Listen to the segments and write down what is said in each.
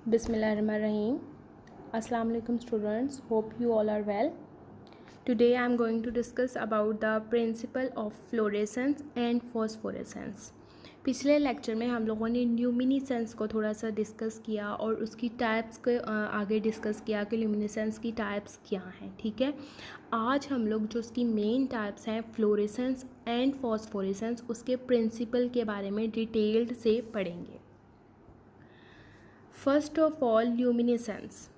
Bismillahirrahmanirrahim. Assalamu alaikum students. Hope you all are well. Today I am going to discuss about the principle of fluorescence and phosphorescence. पिछले lecture में हम लोगों ने luminescence को थोड़ा सा डिस्कस किया और उसकी टाइप्स को आगे डिस्कस किया कि ल्यूमिनेसेंस की टाइप्स क्या हैं. ठीक है, आज हम लोग जो उसकी मेन टाइप्स हैं फ्लोरेसेंस एंड फॉस्फोरेसेंस, उसके प्रिंसिपल के बारे में डिटेल्ड से पढ़ेंगे. First of all luminescence.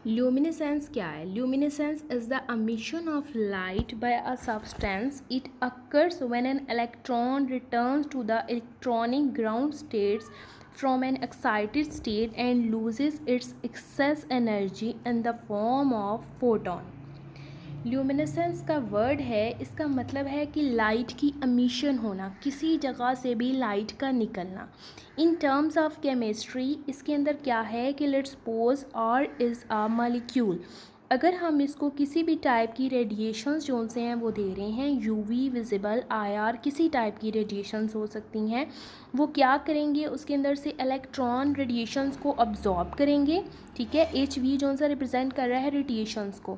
Luminescence क्या है? Luminescence is the emission of light by a substance. It occurs when an electron returns to the electronic ground states from an excited state and loses its excess energy in the form of photon. Luminescence का word है, इसका मतलब है कि light की emission होना, किसी जगह से भी लाइट का निकलना. इन टर्म्स ऑफ केमिस्ट्री इसके अंदर क्या है कि let's suppose R is a molecule. अगर हम इसको किसी भी टाइप की रेडिएशंस जो से हैं वो दे रहे हैं, यूवी, विजिबल, आईआर, किसी टाइप की रेडिएशंस हो सकती हैं, वो क्या करेंगे, उसके अंदर से इलेक्ट्रॉन रेडिएशंस को अब्जॉर्ब करेंगे. ठीक है, एच वी जो सा रिप्रेजेंट कर रहा है रेडिएशंस को,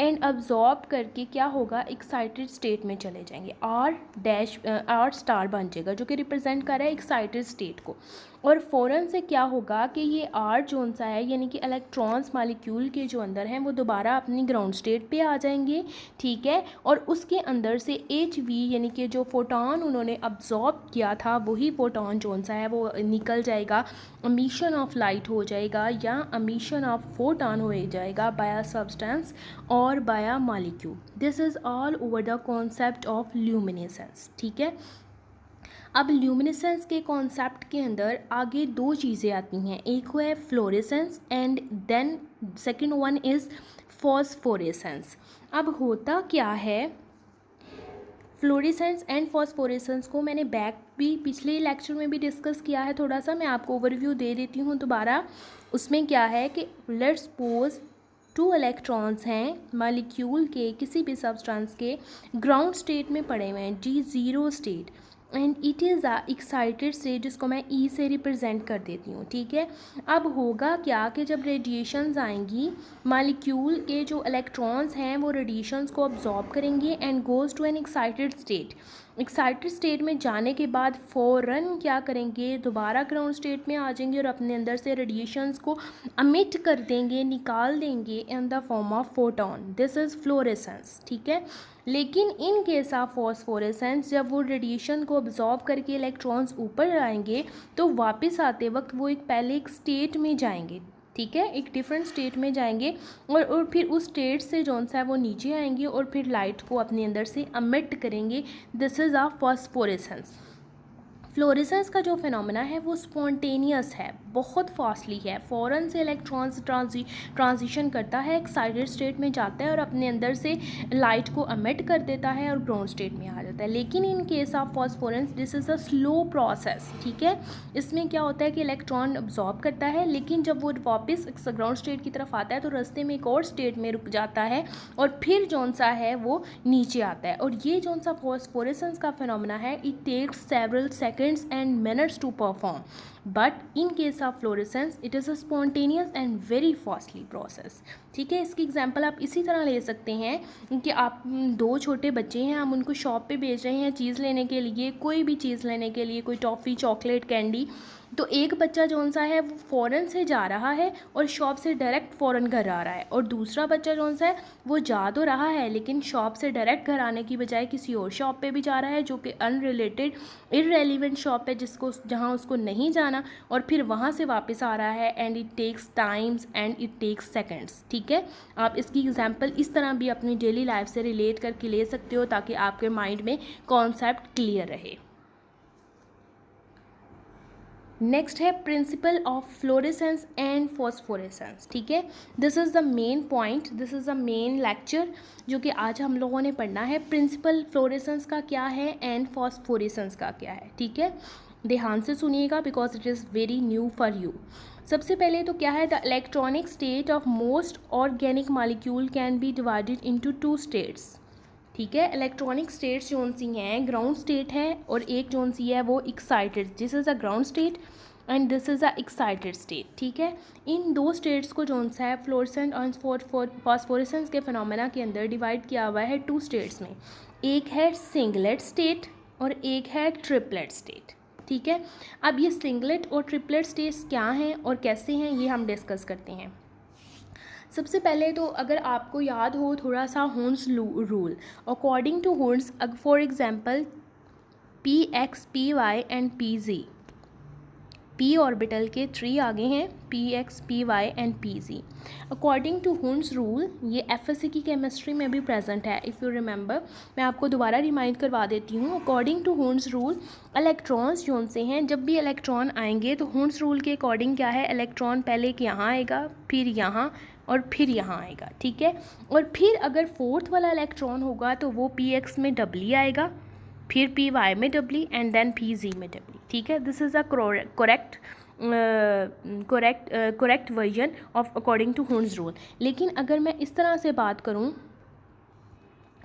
एंड अब्जॉर्ब करके क्या होगा, एक्साइटेड स्टेट में चले जाएंगे. आर स्टार बन जाएगा जो कि रिप्रेजेंट कर रहा है एक्साइटेड स्टेट को. और फ़ौरन से क्या होगा कि ये आर जोन सा है, यानी कि इलेक्ट्रॉन्स मॉलिक्यूल के जो अंदर हैं वो दोबारा अपनी ग्राउंड स्टेट पे आ जाएंगे. ठीक है, और उसके अंदर से एच वी यानी कि जो फोटोन उन्होंने अब्जॉर्ब किया था वही फोटोन जोन सा है वो निकल जाएगा, एमिशन ऑफ लाइट हो जाएगा या एमिशन ऑफ फोटोन हो जाएगा बाय अ सब्सटेंस और by a molecule. This is all over the concept of luminescence. ठीक है, अब ल्यूमिनेसेंस के कॉन्सेप्ट के अंदर आगे दो चीज़ें आती हैं, एक है fluorescence and then second one is phosphorescence. अब होता क्या है, फ्लोरेसेंस एंड फॉस्फोरेसेंस को मैंने बैक भी पिछले लेक्चर में भी डिस्कस किया है. थोड़ा सा मैं आपको ओवरव्यू दे देती हूँ दोबारा. उसमें क्या है कि लेट्स सपोज 2 इलेक्ट्रॉन्स हैं मॉलिक्यूल के किसी भी सब्सटेंस के ग्राउंड स्टेट में पड़े हुए हैं, G0 state, and it is a excited state जिसको मैं ई से रिप्रेजेंट कर देती हूँ. ठीक है, अब होगा क्या कि जब रेडिएशंस आएंगी, मॉलिक्यूल के जो इलेक्ट्रॉन्स हैं वो रेडिएशंस को अब्जॉर्ब करेंगे and goes to an excited state. Excited state में जाने के बाद फ़ौरन क्या करेंगे, दोबारा ग्राउंड स्टेट में आ जाएंगे और अपने अंदर से रेडिएशंस को अमिट कर देंगे, निकाल देंगे in the form of photon. This is fluorescence. ठीक है, लेकिन इन केस ऑफ फॉस्फोरेसेंस जब वो रेडिएशन को अब्जॉर्ब करके इलेक्ट्रॉन्स ऊपर आएंगे तो वापस आते वक्त वो पहले एक स्टेट में जाएंगे. ठीक है, एक डिफरेंट स्टेट में जाएंगे और फिर उस स्टेट से जौन सा है वो नीचे आएंगे और फिर लाइट को अपने अंदर से अमिट करेंगे. This is of phosphorescence. Fluorescence का जो फिनोमेना है वो स्पॉन्टेनियस है, बहुत फास्टली है. फ़ौरन से इलेक्ट्रॉन्स ट्रांजिशन करता है, एक्साइटेड स्टेट में जाता है और अपने अंदर से लाइट को अमिट कर देता है और ग्राउंड स्टेट में आ जाता है. लेकिन in case of phosphorescence this is a slow process. ठीक है, इसमें क्या होता है कि इलेक्ट्रॉन अब्जॉर्ब करता है, लेकिन जब वो वापस ग्राउंड स्टेट की तरफ आता है तो रास्ते में एक और स्टेट में रुक जाता है और फिर जौन सा है वो नीचे आता है. और ये जौन सा फॉस्फोरेसेंस का फिनोमेना है, it takes several seconds and minutes to perform, but in case of fluorescence it is a spontaneous and very fastly process. ठीक है, इसकी एग्जांपल आप इसी तरह ले सकते हैं कि आप 2 छोटे बच्चे हैं, हम उनको शॉप पे भेज रहे हैं चीज़ लेने के लिए, कोई भी चीज़ लेने के लिए, कोई टॉफ़ी, चॉकलेट, कैंडी. तो एक बच्चा जौन सा है वो फ़ौरन से जा रहा है और शॉप से डायरेक्ट फ़ौरन घर आ रहा है, और दूसरा बच्चा जौन सा है वो जा तो रहा है लेकिन शॉप से डायरेक्ट घर आने की बजाय किसी और शॉप पे भी जा रहा है जो कि अनरिलेटेड, इररेलेवेंट शॉप है जिसको जहाँ उसको नहीं जाना, और फिर वहाँ से वापस आ रहा है. And it takes times and it takes seconds. ठीक है, आप इसकी एग्जांपल इस तरह भी अपनी डेली लाइफ से रिलेट करके ले सकते हो ताकि आपके माइंड में कॉन्सेप्ट क्लियर रहे. नेक्स्ट है principal of fluorescence and phosphorescence. ठीक है, this is the main point, this is the main lecture जो कि आज हम लोगों ने पढ़ना है. प्रिंसिपल फ्लोरेसेंस का क्या है एंड फॉस्फोरेसेंस का क्या है. ठीक है, ध्यान से सुनिएगा because it is very new for you. सबसे पहले तो क्या है, the electronic state of most organic molecule can be divided into 2 states. ठीक है, इलेक्ट्रॉनिक स्टेट्स जोन सी हैं, ग्राउंड स्टेट है और एक जोन सी है वो excited. This is a ground state and this is a excited state, ठीक है। इन दो स्टेट्स को जो सा है फ्लोरेसेंट और फॉस्फोरेसेंस के फिनोमेना के अंदर डिवाइड किया हुआ है टू स्टेट्स में, एक है सिंगलेट स्टेट और एक है ट्रिपलेट स्टेट, ठीक है। अब ये सिंगलेट और ट्रिपलेट स्टेट्स क्या हैं और कैसे हैं ये हम डिस्कस करते हैं। सबसे पहले तो अगर आपको याद हो थोड़ा सा होर्न्स rule, according to होर्न्स, for example P x p Y and P G, P orbital के 3 आगे हैं, P x p Y and P G. According to होर्न्स रूल, ये एफएससी की केमिस्ट्री में भी प्रेजेंट है इफ़ यू रिमेंबर। मैं आपको दोबारा रिमाइंड करवा देती हूँ। अकॉर्डिंग टू होर्न्स रूल, इलेक्ट्रॉन्स जोन से हैं, जब भी इलेक्ट्रॉन आएंगे तो होर्न्स रूल के अकॉर्डिंग क्या है, इलेक्ट्रॉन पहले कि यहाँ आएगा, फिर यहाँ और फिर यहाँ आएगा, ठीक है। और फिर अगर फोर्थ वाला इलेक्ट्रॉन होगा तो वो पी एक्स में डबली आएगा, फिर पी वाई में doubly and then p z में डबली, ठीक है। This is a correct version of according to होर्न्स रूल। लेकिन अगर मैं इस तरह से बात करूँ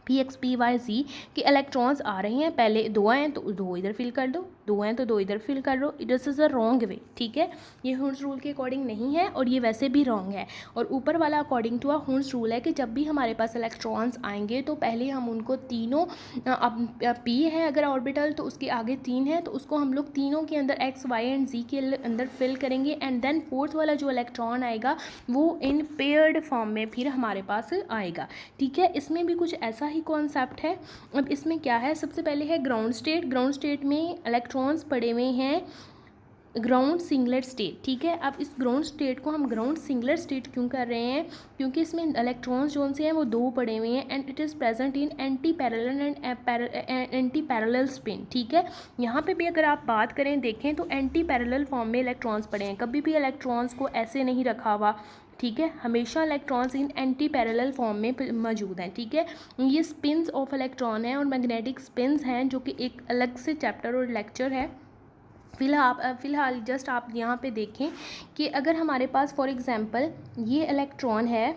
p x p y z कि इलेक्ट्रॉन्स आ रहे हैं, पहले दो आए हैं तो दो इधर फिल कर दो, दो हैं तो दो इधर फिल कर दो, this is a wrong way, ठीक है। ये होर्न्स रूल के अकॉर्डिंग नहीं है और ये वैसे भी रॉन्ग है। और ऊपर वाला अकॉर्डिंग टू अ होर्न्स रूल है कि जब भी हमारे पास इलेक्ट्रॉन्स आएंगे तो पहले हम उनको तीनों, पी है अगर ऑर्बिटल तो उसके आगे 3 है तो उसको हम लोग तीनों के अंदर एक्स वाई एंड जी के अंदर फिल करेंगे एंड देन फोर्थ वाला जो इलेक्ट्रॉन आएगा वो इन पेयर्ड फॉर्म में फिर हमारे पास आएगा, ठीक है। इसमें भी कुछ ऐसा ही कॉन्सेप्ट है। अब इसमें क्या है, सबसे पहले है ग्राउंड स्टेट। ग्राउंड स्टेट में इलेक्ट्रॉन्स पड़े हुए हैं ग्राउंड सिंगलेट स्टेट, ठीक है। अब इस ग्राउंड स्टेट को हम ग्राउंड सिंगलेट स्टेट क्यों कर रहे हैं, क्योंकि इसमें इलेक्ट्रॉन्स जो से हैं वो दो पड़े हुए हैं and it is present in anti parallel and anti parallel spin, ठीक है। यहाँ पे भी अगर आप बात करें देखें तो एंटी पैरेलल फॉर्म में इलेक्ट्रॉन्स पड़े हैं, कभी भी इलेक्ट्रॉन्स को ऐसे नहीं रखा हुआ, ठीक है। हमेशा electrons in anti parallel form में मौजूद हैं, ठीक है। ये स्पिन्स ऑफ इलेक्ट्रॉन हैं और मैग्नेटिक स्पिन्स हैं जो कि एक अलग से चैप्टर और लेक्चर है। फ़िलहाल जस्ट आप यहाँ पे देखें कि अगर हमारे पास फॉर एग्ज़ाम्पल ये इलेक्ट्रॉन है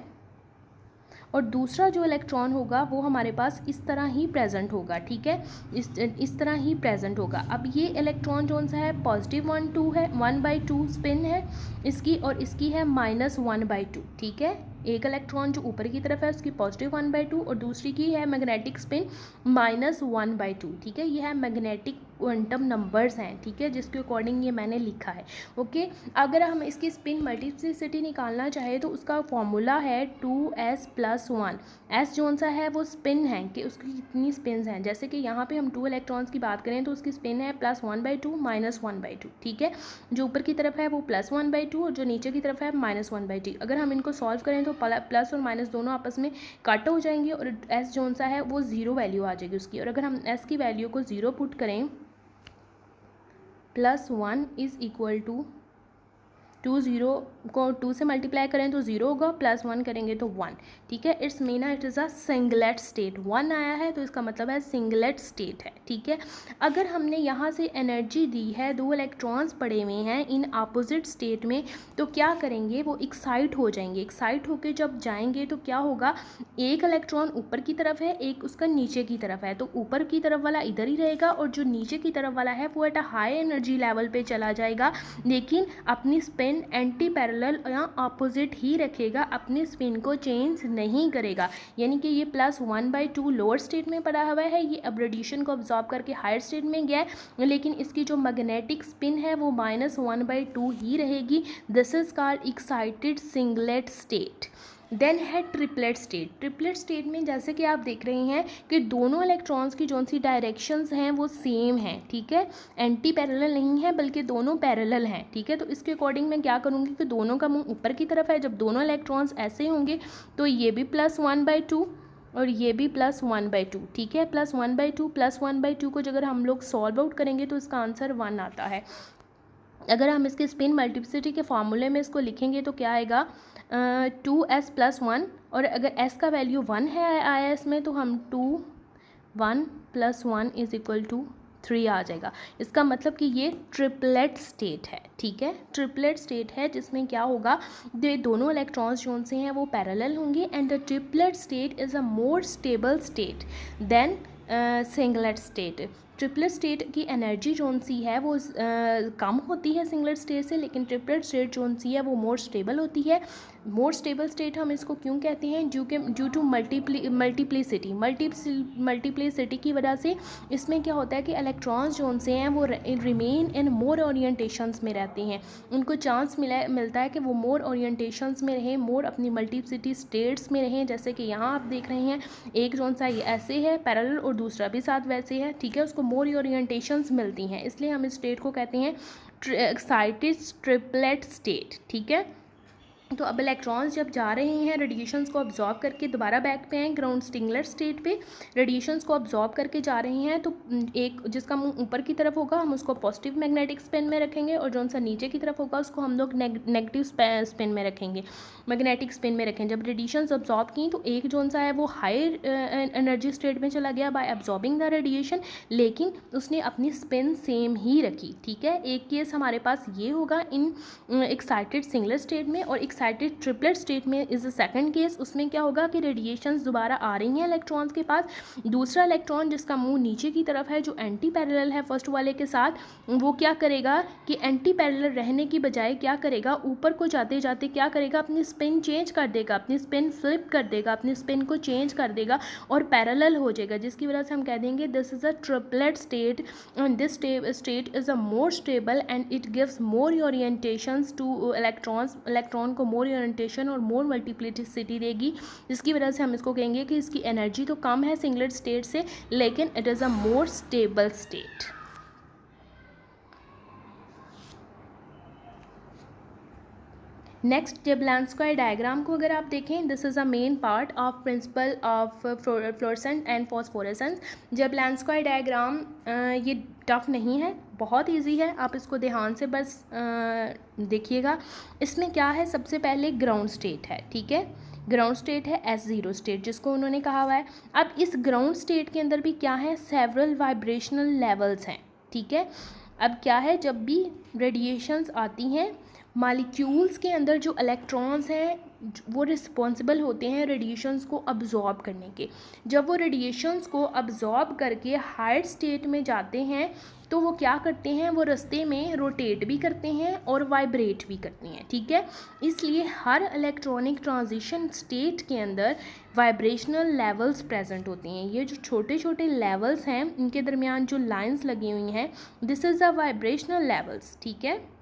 और दूसरा जो इलेक्ट्रॉन होगा वो हमारे पास इस तरह ही प्रेजेंट होगा, ठीक है, इस तरह ही प्रेजेंट होगा। अब ये इलेक्ट्रॉन जो सा है पॉजिटिव 1/2 है, 1/2 स्पिन है इसकी और इसकी है -1/2, ठीक है। एक इलेक्ट्रॉन जो ऊपर की तरफ है उसकी पॉजिटिव 1/2 और दूसरी की है मैग्नेटिक स्पिन -1/2, ठीक है। ये है मैग्नेटिक क्वांटम नंबर्स हैं, ठीक है, जिसके अकॉर्डिंग ये मैंने लिखा है, ओके। अगर हम इसकी स्पिन मल्टीप्लिसिटी निकालना चाहे तो उसका फॉर्मूला है 2s+1। एस जोन सा है वो स्पिन है कि उसकी कितनी स्पिन्स हैं, जैसे कि यहाँ पे हम 2 इलेक्ट्रॉन्स की बात करें तो उसकी स्पिन है +1/2 -1/2, ठीक है। जो ऊपर की तरफ है वो +1/2 और जो नीचे की तरफ है -1/2। अगर हम इनको सॉल्व करें तो प्लस और माइनस दोनों आपस में कट हो जाएंगे और एस जोन सा है वो 0 वैल्यू आ जाएगी उसकी। और अगर हम एस की वैल्यू को 0 पुट करें, +1 इज़ इक्वल टू 2, 0 को 2 से मल्टीप्लाई करें तो 0 होगा, +1 करेंगे तो 1, ठीक है। It's mean it is a singlet state, 1 आया है तो इसका मतलब है सिंगलेट स्टेट है, ठीक है। अगर हमने यहाँ से एनर्जी दी है, 2 इलेक्ट्रॉन्स पड़े हुए हैं इन अपोजिट स्टेट में, तो क्या करेंगे वो एक्साइट हो जाएंगे। एक्साइट होकर जब जाएंगे तो क्या होगा, एक इलेक्ट्रॉन ऊपर की तरफ है, एक उसका नीचे की तरफ है, तो ऊपर की तरफ वाला इधर ही रहेगा और जो नीचे की तरफ वाला है वो at a high energy level पे चला जाएगा, लेकिन अपनी स्पिन एंटी पैरेलल या अपोजिट ही रखेगा, अपनी स्पिन को चेंज नहीं करेगा। यानी कि ये +1/2 लोअर स्टेट में पड़ा हुआ है, ये अब रेडिएशन को अब्जॉर्ब करके हायर स्टेट में गया है, लेकिन इसकी जो मैग्नेटिक स्पिन है वो -1/2 ही रहेगी। This is called excited singlet state. Then है ट्रिपलेट स्टेट। ट्रिपलेट स्टेट में जैसे कि आप देख रहे हैं कि दोनों इलेक्ट्रॉन्स की जो सी डायरेक्शंस हैं वो सेम हैं, ठीक है, एंटी पैरेलल नहीं है बल्कि दोनों पैरेलल हैं, ठीक है। तो इसके अकॉर्डिंग मैं क्या करूँगी कि दोनों का मुंह ऊपर की तरफ है, जब दोनों इलेक्ट्रॉन्स ऐसे होंगे तो ये भी +1/2 और ये भी +1/2, ठीक है। +1/2 को अगर हम लोग सॉल्व आउट करेंगे तो इसका आंसर 1 आता है। अगर हम इसके स्पिन मल्टीप्लिसिटी के फार्मूले में इसको लिखेंगे तो क्या आएगा, 2s+1 और अगर s का वैल्यू 1 है आया इसमें तो हम 1 + 1 = 3 आ जाएगा। इसका मतलब कि ये ट्रिपलेट स्टेट है, ठीक है। ट्रिपलेट स्टेट है जिसमें क्या होगा, ये दोनों इलेक्ट्रॉन्स जो से हैं वो पैरेलल होंगे and the triplet state is a more stable state than singlet state. Triplet state की एनर्जी जोन सी है वो कम होती है सिंगलेट स्टेट से, लेकिन ट्रिपलेट स्टेट जोन सी है वो मोर स्टेबल होती है। मोर स्टेबल स्टेट हम इसको क्यों कहते हैं, ड्यू टू मल्टीप्लिसिटी की वजह से इसमें क्या होता है कि इलेक्ट्रॉन्स जोन से हैं वो रिमेन इन मोर ओरिएंटेशंस में रहते हैं, उनको चांस मिलता है कि वो मोर ओरिएंटेशंस में रहें, मोर अपनी मल्टीप्लिसिटी स्टेट्स में रहें। जैसे कि यहाँ आप देख रहे हैं एक जोन सा ये ऐसे है पैरेलल और दूसरा भी साथ वैसे है, ठीक है, उसको मोर ओरिएंटेशंस मिलती हैं, इसलिए हम इस स्टेट को कहते हैं एक्साइटेड ट्रिपलेट स्टेट, ठीक है। तो अब इलेक्ट्रॉन्स जब जा रहे हैं रेडिएशंस को अब्जॉर्ब करके दोबारा बैक पे आए ग्राउंड स्टिंगलेट स्टेट पे, रेडिएशंस को अब्जॉर्ब करके जा रहे हैं, तो एक जिसका मुंह ऊपर की तरफ होगा हम उसको पॉजिटिव मैग्नेटिक स्पिन में रखेंगे, और जो सा नीचे की तरफ होगा उसको हम लोग नेगेटिव स्पिन में रखेंगे, मैग्नेटिक स्पिन में रखें। जब रेडिएशंस अब्जॉर्ब की तो एक जोन सा है वो हायर एनर्जी स्टेट में चला गया बाय अब्जॉर्बिंग द रेडिएशन, लेकिन उसने अपनी स्पिन सेम ही रखी, ठीक है। एक केस हमारे पास ये होगा इन एक्साइटेड सिंगलेट स्टेट में, और एक्साइटेड ट्रिपलेट स्टेट में इज़ द सेकंड केस। उसमें क्या होगा कि रेडिएशंस दोबारा आ रही हैं इलेक्ट्रॉन्स के पास, दूसरा इलेक्ट्रॉन जिसका मुंह नीचे की तरफ है जो एंटी पैरेलल है फर्स्ट वाले के साथ, वो क्या करेगा कि एंटी पैरेलल रहने की बजाय क्या करेगा, ऊपर को जाते जाते क्या करेगा, अपनी स्पिन चेंज कर देगा, अपनी स्पिन फ्लिप कर देगा, अपनी स्पिन को चेंज कर देगा और पैरेलल हो जाएगा, जिसकी वजह से हम कह देंगे this is a triplet state and this state is a more stable and it gives more orientations two electrons, electron को मोर ओरिएंटेशन और मोर मल्टीप्लिसिटी देगी, जिसकी वजह से हम इसको कहेंगे कि इसकी एनर्जी तो कम है सिंगलेट स्टेट से, लेकिन it is a more stable state. Next Jablonski diagram को अगर आप देखें, this is a main part of principle of fluorescence and phosphorescence. Jablonski diagram ये टफ नहीं है, बहुत इजी है, आप इसको ध्यान से बस देखिएगा। इसमें क्या है, सबसे पहले ग्राउंड स्टेट है, ठीक है, ग्राउंड स्टेट है S0 स्टेट जिसको उन्होंने कहा हुआ है। अब इस ग्राउंड स्टेट के अंदर भी क्या है, सेवरल वाइब्रेशनल लेवल्स हैं, ठीक है। अब क्या है, जब भी रेडिएशंस आती हैं मॉलिक्यूल्स के अंदर जो इलेक्ट्रॉन्स हैं वो रिस्पॉन्सिबल होते हैं रेडिएशंस को अब्जॉर्ब करने के। जब वो रेडिएशंस को अब्जॉर्ब करके हायर स्टेट में जाते हैं तो वो क्या करते हैं, वो रास्ते में रोटेट भी करते हैं और वाइब्रेट भी करते हैं, ठीक है। इसलिए हर इलेक्ट्रॉनिक ट्रांजिशन स्टेट के अंदर वाइब्रेशनल लेवल्स प्रेजेंट होते हैं। ये जो छोटे छोटे लेवल्स हैं इनके दरमियान जो लाइंस लगी हुई हैं, this is the vibrational levels, ठीक है।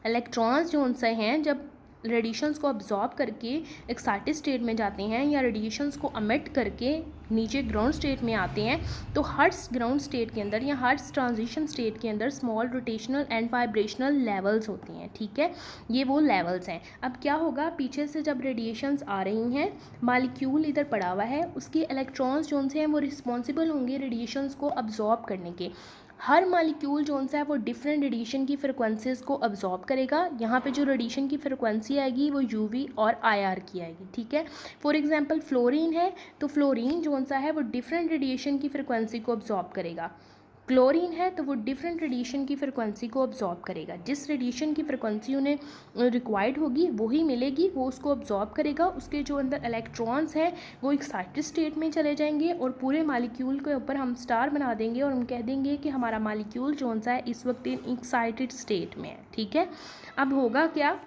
इलेक्ट्रॉन्स जो उनसे हैं जब रेडिएशंस को अब्जॉर्ब करके एक्साइटेड स्टेट में जाते हैं या रेडिएशंस को अमिट करके नीचे ग्राउंड स्टेट में आते हैं, तो हर ग्राउंड स्टेट के अंदर या हर ट्रांजिशन स्टेट के अंदर small rotational and vibrational levels होती हैं, ठीक है, ये वो लेवल्स हैं। अब क्या होगा, पीछे से जब रेडिएशंस आ रही हैं, मॉलिक्यूल इधर पड़ा हुआ है, उसके इलेक्ट्रॉन्स जो हैं वो रिस्पॉन्सिबल होंगे रेडिएशंस को अब्जॉर्ब करने के। हर मॉलिक्यूल जो है वो डिफरेंट रेडिएशन की फ्रिक्वेंसीज को अब्जॉर्ब करेगा। यहाँ पे जो रेडिएशन की फ्रिक्वेंसी आएगी वो यूवी और आईआर की आएगी, ठीक है। फॉर एग्जांपल फ्लोरीन है तो फ्लोरीन जो सा है वो डिफरेंट रेडिएशन की फ्रिक्वेंसी को अब्जॉर्ब करेगा। क्लोरीन है तो वो डिफरेंट रेडिएशन की फ्रिक्वेंसी को अब्जॉर्ब करेगा। जिस रेडिएशन की फ्रिक्वेंसी उन्हें रिक्वायर्ड होगी वही मिलेगी, वो उसको अब्जॉर्ब करेगा। उसके जो अंदर इलेक्ट्रॉन्स हैं वो एक्साइटेड स्टेट में चले जाएंगे और पूरे मॉलिक्यूल के ऊपर हम स्टार बना देंगे और हम कह देंगे कि हमारा मॉलिक्यूल जो सा है इस वक्त एक्साइटेड स्टेट में है, ठीक है। अब होगा क्या,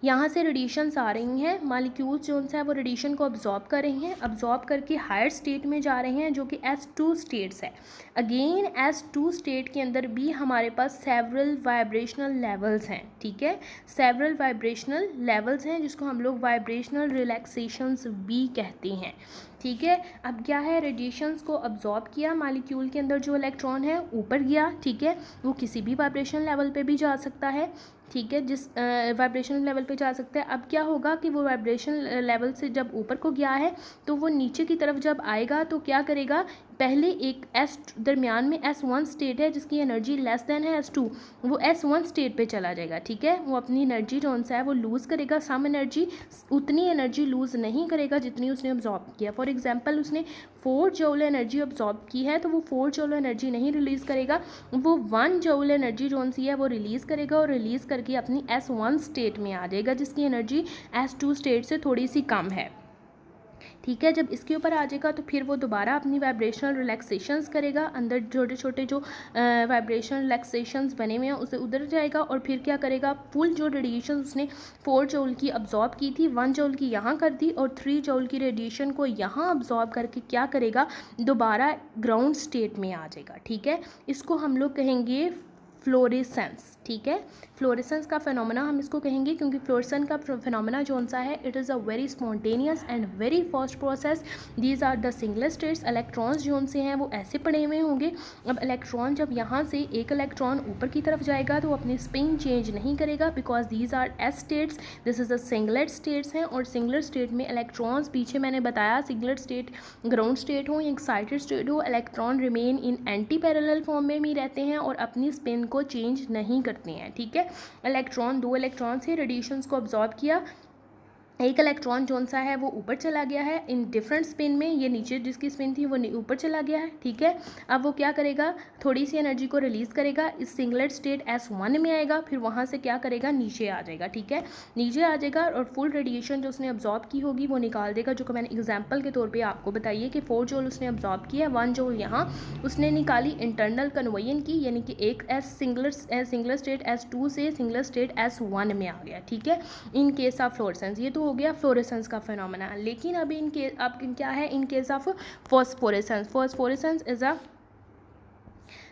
यहाँ से रेडिएशंस आ रही हैं, मॉलिक्यूल्स जो है वो रेडिएशन को अब्जॉर्ब कर रही हैं, अब्जॉर्ब करके हायर स्टेट में जा रहे हैं जो कि S2 स्टेट्स है। अगेन S2 स्टेट के अंदर भी हमारे पास सेवरल वाइब्रेशनल लेवल्स हैं, ठीक है, सेवरल वाइब्रेशनल लेवल्स हैं जिसको हम लोग वाइब्रेशनल रिलैक्सेशंस भी कहते हैं, ठीक है। अब क्या है, रेडिएशंस को अब्जॉर्ब किया, मॉलिक्यूल के अंदर जो इलेक्ट्रॉन है ऊपर गया, ठीक है, वो किसी भी वाइब्रेशन लेवल पे भी जा सकता है, ठीक है, जिस वाइब्रेशन लेवल पे जा सकता है। अब क्या होगा कि वो वाइब्रेशन लेवल से जब ऊपर को गया है तो वो नीचे की तरफ जब आएगा तो क्या करेगा, पहले एक दरमियान में S1 स्टेट है जिसकी एनर्जी लेस देन है S2, वो S1 स्टेट पे चला जाएगा, ठीक है। वो अपनी एनर्जी जो है वो लूज़ करेगा, सम एनर्जी, उतनी एनर्जी लूज़ नहीं करेगा जितनी उसने अब्जॉर्ब किया। फॉर एग्जांपल उसने 4 जूल एनर्जी अब्जॉर्ब की है तो वो 4 जूल एनर्जी नहीं रिलीज़ करेगा, वो 1 जूल एनर्जी जो सी है वो रिलीज़ करेगा और रिलीज़ करके अपनी S1 स्टेट में आ जाएगा जिसकी एनर्जी S2 स्टेट से थोड़ी सी कम है, ठीक है। जब इसके ऊपर आ जाएगा तो फिर वो दोबारा अपनी वाइब्रेशनल रिलैक्सेशंस करेगा, अंदर छोटे छोटे जो वाइब्रेशनल रिलैक्सेशंस बने हुए हैं उसे उधर जाएगा और फिर क्या करेगा, फुल जो रेडिएशन उसने 4 जूल की अब्जॉर्ब की थी, 1 जूल की यहाँ कर दी और 3 जूल की रेडिएशन को यहाँ अब्जॉर्ब करके क्या करेगा, दोबारा ग्राउंड स्टेट में आ जाएगा। ठीक है, इसको हम लोग कहेंगे फ्लोरेसेंस। ठीक है, फ्लोरेसेंस का फिनोमेना हम इसको कहेंगे, क्योंकि फ्लोरेसेंस का फिनोमेना जो सा है, it is a very spontaneous and very fast process. These are the single states. Electrons जो से हैं वो ऐसे पड़े हुए होंगे। अब इलेक्ट्रॉन जब यहाँ से एक इलेक्ट्रॉन ऊपर की तरफ जाएगा तो वो अपनी स्पिन चेंज नहीं करेगा, because these R S states, this is the singlet states हैं। और सिंगलेट स्टेट में इलेक्ट्रॉन्स, पीछे मैंने बताया सिंगलेट स्टेट ग्राउंड स्टेट हो या एक्साइटेड स्टेट हो, electron remain in anti parallel form में भी रहते हैं और अपनी स्पिन को चेंज नहीं करते हैं। ठीक है, इलेक्ट्रॉन, 2 इलेक्ट्रॉन से रेडिएशंस को अब्जॉर्ब किया, एक इलेक्ट्रॉन जो सा है वो ऊपर चला गया है इन डिफरेंट स्पिन में, ये नीचे जिसकी स्पिन थी वो ऊपर चला गया है। ठीक है, अब वो क्या करेगा, थोड़ी सी एनर्जी को रिलीज़ करेगा, इस सिंगलेट स्टेट S1 में आएगा, फिर वहाँ से क्या करेगा, नीचे आ जाएगा। ठीक है, नीचे आ जाएगा और फुल रेडिएशन जो उसने अब्जॉर्ब की होगी वो निकाल देगा, जो कि मैंने एग्जाम्पल के तौर पर आपको बताइए कि 4 जूल उसने अब्जॉर्ब किया, 1 जूल यहाँ उसने निकाली इंटरनल कन्वर्जन की, यानी कि एक सिंगलर स्टेट S2 से सिंगलर स्टेट S1 में आ गया। ठीक है, इन केस ऑफ फ्लोरेसेंस, ये तो हो गया फ्लोरेसेंस का फिनोमेना। लेकिन अभी अब क्या है इन case of phosphorescence. Phosphorescence is a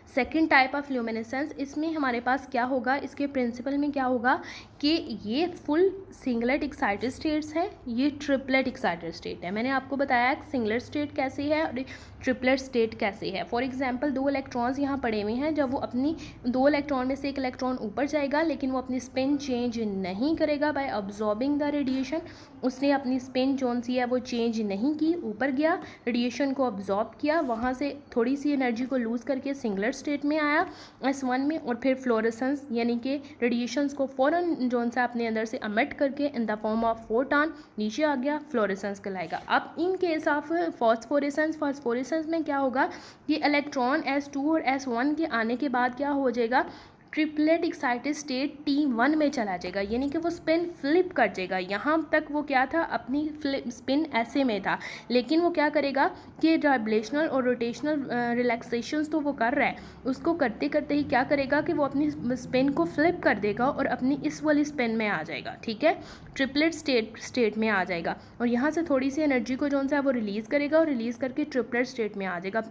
second type of luminescence. इसमें हमारे पास क्या होगा, इसके प्रिंसिपल में क्या होगा कि ये फुल सिंगलेट एक्साइटेड स्टेट्स है, ये ट्रिपलेट एक्साइटेड स्टेट है। मैंने आपको बताया कि सिंगलेट स्टेट कैसे है और ट्रिपलेट स्टेट कैसे है। फॉर एग्जांपल 2 इलेक्ट्रॉन्स यहाँ पड़े हुए हैं, जब वो अपनी 2 इलेक्ट्रॉन में से एक इलेक्ट्रॉन ऊपर जाएगा लेकिन वो अपनी स्पिन चेंज नहीं करेगा बाय अब्जॉर्बिंग द रेडिएशन। उसने अपनी स्पिन जोन सी है वो चेंज नहीं की, ऊपर गया, रेडिएशन को अब्जॉर्ब किया, वहाँ से थोड़ी सी एनर्जी को लूज़ करके सिंगलेट स्टेट में आया S1 में, और फिर फ्लोरेसेंस यानी कि रेडिएशंस को फ़ौरन जोन सा अपने अंदर से अमिट करके in the form of photon नीचे आ गया, फ्लोरेसेंस कहलाएगा। अब इन केस ऑफ फॉस्फोरेसेंस में क्या होगा कि इलेक्ट्रॉन S2 और S1 के आने के बाद क्या हो जाएगा, ट्रिपलेट एक्साइटेड स्टेट T1 में चला जाएगा, यानी कि वो स्पिन फ्लिप कर जाएगा। यहाँ तक वो क्या था, अपनी स्पिन ऐसे में था, लेकिन वो क्या करेगा कि वाइब्रेशनल और रोटेशनल रिलैक्सेशंस तो वो कर रहा है, उसको करते करते ही क्या करेगा कि वो अपनी स्पिन को फ्लिप कर देगा और अपनी इस वाली स्पिन में आ जाएगा। ठीक है, ट्रिपलेट स्टेट में आ जाएगा और यहाँ से थोड़ी सी एनर्जी को जो सा वो रिलीज़ करेगा और रिलीज़ करके ट्रिपलेट स्टेट में आ जाएगा।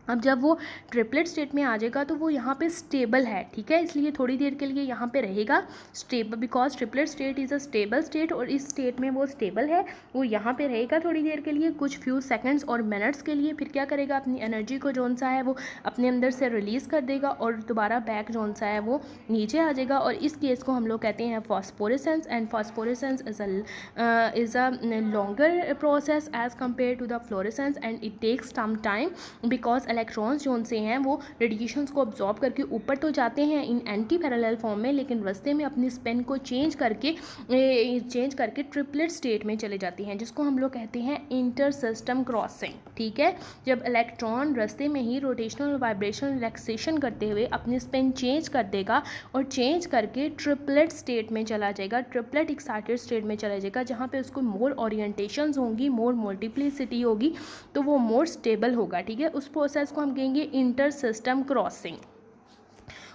अब जब वो ट्रिपलेट स्टेट में आ जाएगा तो वो यहाँ पे स्टेबल है। ठीक है, इसलिए थोड़ी देर के लिए यहाँ पे रहेगा stable, because triplet state is a stable state, और इस स्टेट में वो स्टेबल है, वो यहाँ पे रहेगा थोड़ी देर के लिए, कुछ फ्यू सेकंड्स और मिनट्स के लिए। फिर क्या करेगा, अपनी एनर्जी को जोन सा है वो अपने अंदर से रिलीज़ कर देगा और दोबारा बैक जोन सा है वो नीचे आ जाएगा, और इस केस को हम लोग कहते हैं phosphorescence. And phosphorescence is a longer process as compare to the fluorescence and it takes some time, because electrons जो से हैं वो रेडिएशंस को अब्जॉर्ब करके ऊपर तो जाते हैं इन एंटी पैरेलल फॉर्म में, लेकिन रास्ते में अपनी स्पिन को चेंज करके ट्रिपलेट स्टेट में चले जाती हैं, जिसको हम लोग कहते हैं इंटर सिस्टम क्रॉसिंग। ठीक है, जब इलेक्ट्रॉन रास्ते में ही रोटेशनल वाइब्रेशनल रिलैक्सेशन करते हुए अपनी स्पिन चेंज कर देगा और चेंज करके ट्रिपलेट स्टेट में चला जाएगा, ट्रिपलेट एक्साइटेड स्टेट में चला जाएगा, जहाँ पे उसको मोर ओरिएंटेशंस होंगी, मोर मल्टीप्लिसिटी होगी, तो वो मोर स्टेबल होगा। ठीक है, उस प्रोसेस को हम कहेंगे इंटर सिस्टम क्रॉसिंग।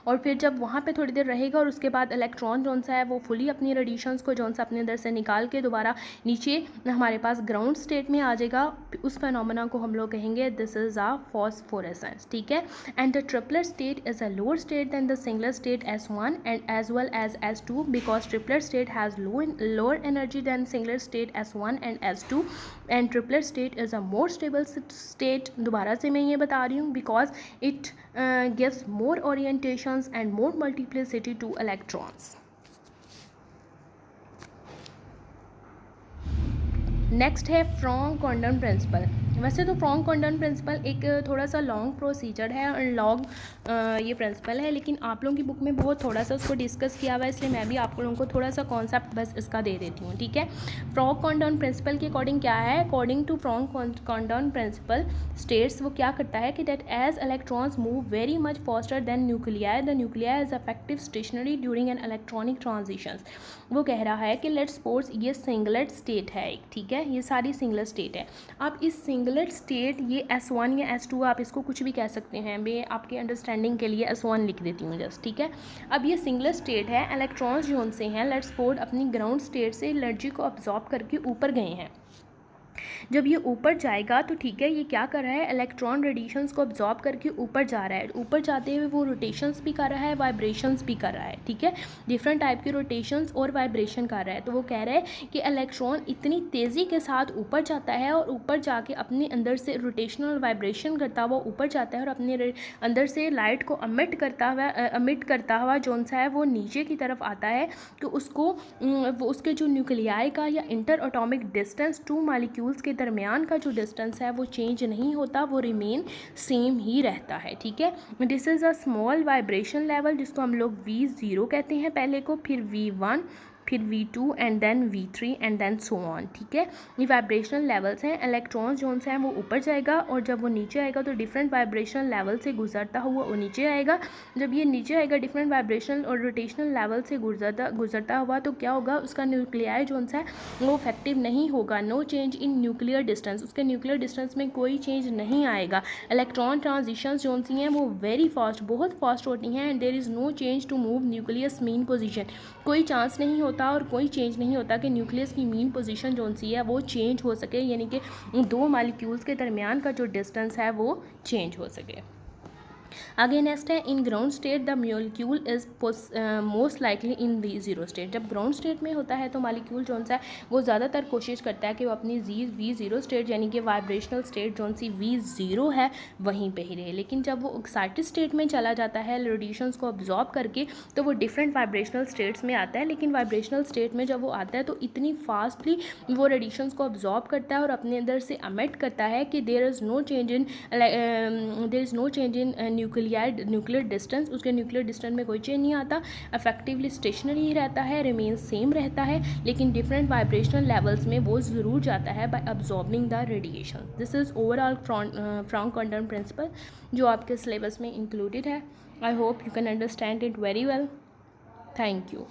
और फिर जब वहाँ पे थोड़ी देर रहेगा और उसके बाद इलेक्ट्रॉन जोन सा है वो फुली अपनी रेडिएशंस को जोन सा अपने अंदर से निकाल के दोबारा नीचे हमारे पास ग्राउंड स्टेट में आ जाएगा, उस फेनोमेना को हम लोग कहेंगे दिस इज़ अ फॉस्फोरेसेंस। ठीक है, and the triplet state is a lower state than the singular state S1 and as well as S2, because triplet state has lower energy than singular state S1 and S2 and triplet state is a more stable state. दोबारा से मैं ये बता रही हूँ, because it gives more orientations and more multiplicity to electrons. Next है from quantum principle. वैसे तो फ्रॉन्क कॉन्डन प्रिंसिपल एक थोड़ा सा लॉन्ग प्रोसीजर है और लॉन्ग ये प्रिंसिपल है, लेकिन आप लोगों की बुक में बहुत थोड़ा सा उसको डिस्कस किया हुआ है, इसलिए मैं भी आप लोगों को थोड़ा सा कॉन्सेप्ट बस इसका दे देती हूँ, ठीक है। फ्रॉन्क कॉन्डन प्रिंसिपल के अकॉर्डिंग क्या है, according to Franck Condon principle states, वो क्या करता है कि that as electrons move very much faster than nuclei, the nuclei is effective stationary during an electronic transitions. वो कह रहा है कि लेट्स सपोज ये सिंगलेट स्टेट है एक, ठीक है, ये सारी सिंगलेट स्टेट है। अब इस सिंगलेट स्टेट ये S1 या S2 आप इसको कुछ भी कह सकते हैं, मैं आपके अंडरस्टैंडिंग के लिए S1 लिख देती हूँ जस्ट, ठीक है। अब ये सिंगलेट स्टेट है, इलेक्ट्रॉन्स जो उनसे हैं लेट्स सपोज अपनी ग्राउंड स्टेट से एनर्जी को अब्जॉर्ब करके ऊपर गए हैं। जब ये ऊपर जाएगा तो ठीक है, ये क्या कर रहा है, इलेक्ट्रॉन रेडिएशंस को अब्जॉर्ब करके ऊपर जा रहा है। ऊपर जाते हुए वो रोटेशंस भी कर रहा है, वाइब्रेशंस भी कर रहा है, ठीक है, डिफरेंट टाइप के रोटेशंस और वाइब्रेशन कर रहा है। तो वो कह रहा है कि इलेक्ट्रॉन इतनी तेज़ी के साथ ऊपर जाता है और ऊपर जाके अपने अंदर से रोटेशनल वाइब्रेशन करता हुआ ऊपर जाता है और अपने अंदर से लाइट को अमिट करता हुआ जौन सा है वो नीचे की तरफ आता है। तो उसको वो उसके जो न्यूक्लियाई का या inter atomic distance two molecules के दरमियान का जो डिस्टेंस है वो चेंज नहीं होता, वो रिमेन सेम ही रहता है, ठीक है। This is a small vibration level जिसको हम लोग V0 कहते हैं पहले को, फिर V1, फिर V2 and then V3 and then so on, ठीक है। ये वाइब्रेशनल लेवल्स हैं। इलेक्ट्रॉन्स जो हैं वो ऊपर जाएगा और जब वो नीचे आएगा तो डिफरेंट वाइब्रेशनल लेवल से गुजरता हुआ वो नीचे आएगा। जब ये नीचे आएगा डिफरेंट वाइब्रेशनल और रोटेशनल लेवल से गुजरता हुआ तो क्या होगा, उसका न्यूक्लियाई जो है वो इफेक्टिव नहीं होगा। No change in nuclear distance, उसके न्यूक्लियर डिस्टेंस में कोई चेंज नहीं आएगा। इलेक्ट्रॉन ट्रांजिशंस जो सी हैं वो वेरी फास्ट, बहुत फास्ट होती हैं and there is no change to move nucleus mean position. कोई चांस नहीं होता और कोई चेंज नहीं होता कि न्यूक्लियस की मीन पोजीशन जो सी है वो चेंज हो सके, यानी कि दो मॉलिक्यूल्स के दरमियान का जो डिस्टेंस है वो चेंज हो सके। आगे नेक्स्ट है, in ground state the molecule is most likely in V0 state. जब ग्राउंड स्टेट में होता है तो मॉलिक्यूल जो सा है वो ज़्यादातर कोशिश करता है कि वो अपनी V0 स्टेट यानी कि वाइब्रेशनल स्टेट जो सी V0 है वहीं पे ही रहे। लेकिन जब वो एक्साइटेड स्टेट में चला जाता है रेडिएशंस को अब्जॉर्ब करके तो वो डिफरेंट वाइब्रेशनल स्टेट्स में आता है। लेकिन वाइब्रेशनल स्टेट में जब वो आता है तो इतनी फास्टली वो रेडिएशंस को अब्जॉर्ब करता है और अपने अंदर से अमिट करता है कि there is no change in nuclear distance, उसके न्यूक्लियर डिस्टेंस में कोई चेंज नहीं आता, इफेक्टिवली स्टेशनरी ही रहता है, रिमेन सेम रहता है। लेकिन डिफरेंट वाइब्रेशनल लेवल्स में वो ज़रूर जाता है by absorbing the radiation. This is overall Franck Condon principle जो आपके सिलेबस में इंक्लूडेड है। I hope you can understand it very well. Thank you.